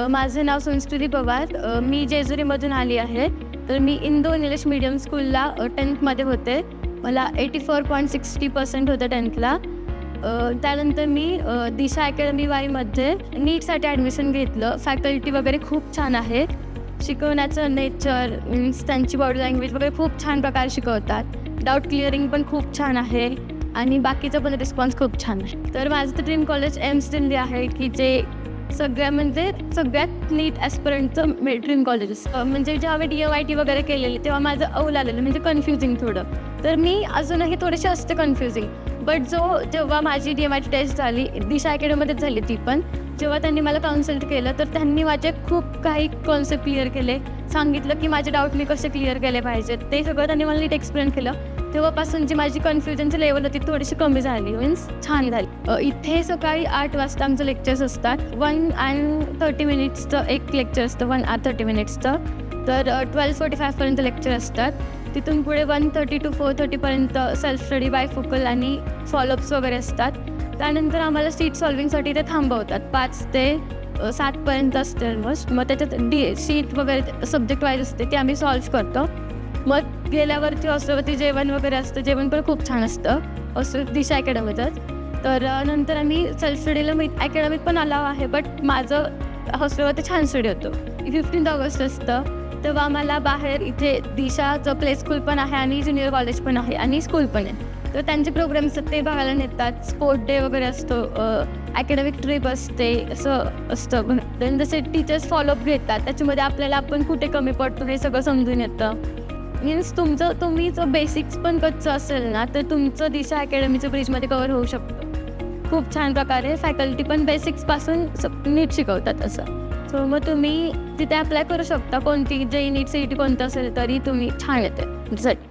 माझं नाव संस्कृती पवार. मी जेजुरीमधून आली आहे. तर मी इंडो इंग्लिश मीडियम स्कूलला 10th होते. मला 84.60% होतं 10thला. त्यानंतर मी दिशा अकॅडमी वाईमध्ये नीटसाठी ॲडमिशन घेतलं. फॅकल्टी वगैरे खूप छान आहे. शिकवण्याचं नेचर मीन्स त्यांची बॉडी लँग्वेज वगैरे खूप छान प्रकारे शिकवतात. डाऊट क्लिअरिंग पण खूप छान आहे आणि बाकीचा पण रिस्पॉन्स खूप छान आहे. तर माझं तर ड्रीम कॉलेज एम्स दिल्ली आहे की जे सगळ्यात नीट ॲस्पिरंटचं ड्रीम कॉलेज. म्हणजे जेव्हा मी DMIT वगैरे केलेली तेव्हा माझं औल आलेलं म्हणजे कन्फ्युजिंग थोडं. तर मी अजूनही थोडेसे असते कन्फ्युजिंग. बट जेव्हा माझी DMIT टेस्ट झाली, दिशा अकॅडमीमध्येच झाली ती पण, जेव्हा त्यांनी मला कन्सल्ट केलं तर त्यांनी माझे खूप काही कॉन्सेप्ट क्लिअर केले, सांगितलं की माझे डाऊट मी कसे क्लिअर केले पाहिजेत. ते सगळं त्यांनी मला नीट एक्सप्लेन केलं. तेव्हापासून जी माझी कन्फ्युजनची लेवल होती थोडीशी कमी झाली, मीन्स छान झाली. इथे सकाळी 8 वाजता आमचं लेक्चर्स असतात. 1 and 30 minutesचं एक लेक्चर असतं, 1 hour 30 minutesचं. तर 12:45पर्यंत लेक्चर असतात. तिथून पुढे 1:30 to 4:30पर्यंत सेल्फ स्टडी बाय फोकल आणि फॉलोअप्स वगैरे असतात. त्यानंतर आम्हाला शीट सॉल्विंगसाठी ते थांबवतात. 5 ते 7पर्यंत असते ऑलमोस्ट. मग त्याच्यात शीट वगैरे सब्जेक्ट वाईज असते, ते आम्ही सॉल्व्ह करतो. मग गेल्यावरती हॉस्टेलवरती जेवण वगैरे असतं. जेवण पण खूप छान असतं हॉस्टेल दिशा अकॅडमीतच. तर नंतर आम्ही सेल्फ स्टडीला मी अकॅडमीत पण आलो आहे. बट माझं हॉस्टेलवरती छान स्टडी होतो. 15 ऑगस्ट असतं तेव्हा आम्हाला बाहेर इथे दिशाचं प्ले स्कूल पण आहे आणि ज्युनियर कॉलेज पण आहे आणि स्कूल पण आहे. तर त्यांचे प्रोग्राम्स ते बघायला नेतात. स्पोर्ट डे वगैरे असतो, अकॅडमिक ट्रिप असते, असं असतं. देन जसे टीचर्स फॉलोअप घेतात त्याच्यामध्ये आपल्याला आपण कुठे कमी पडतो हे सगळं समजून येतं. मीन्स तुम्ही जर बेसिक्स पण कच्चं असेल ना तर तुमचं दिशा अकॅडमीचं ब्रिजमध्ये कवर होऊ शकतं. खूप छान प्रकारे फॅकल्टी पण बेसिक्सपासून नीट शिकवतात असं. सो मग तुम्ही तिथे अप्लाय करू शकता. कोणती JEE NEET CET कोणतं असेल तरी तुम्ही छान येते रिझल्ट.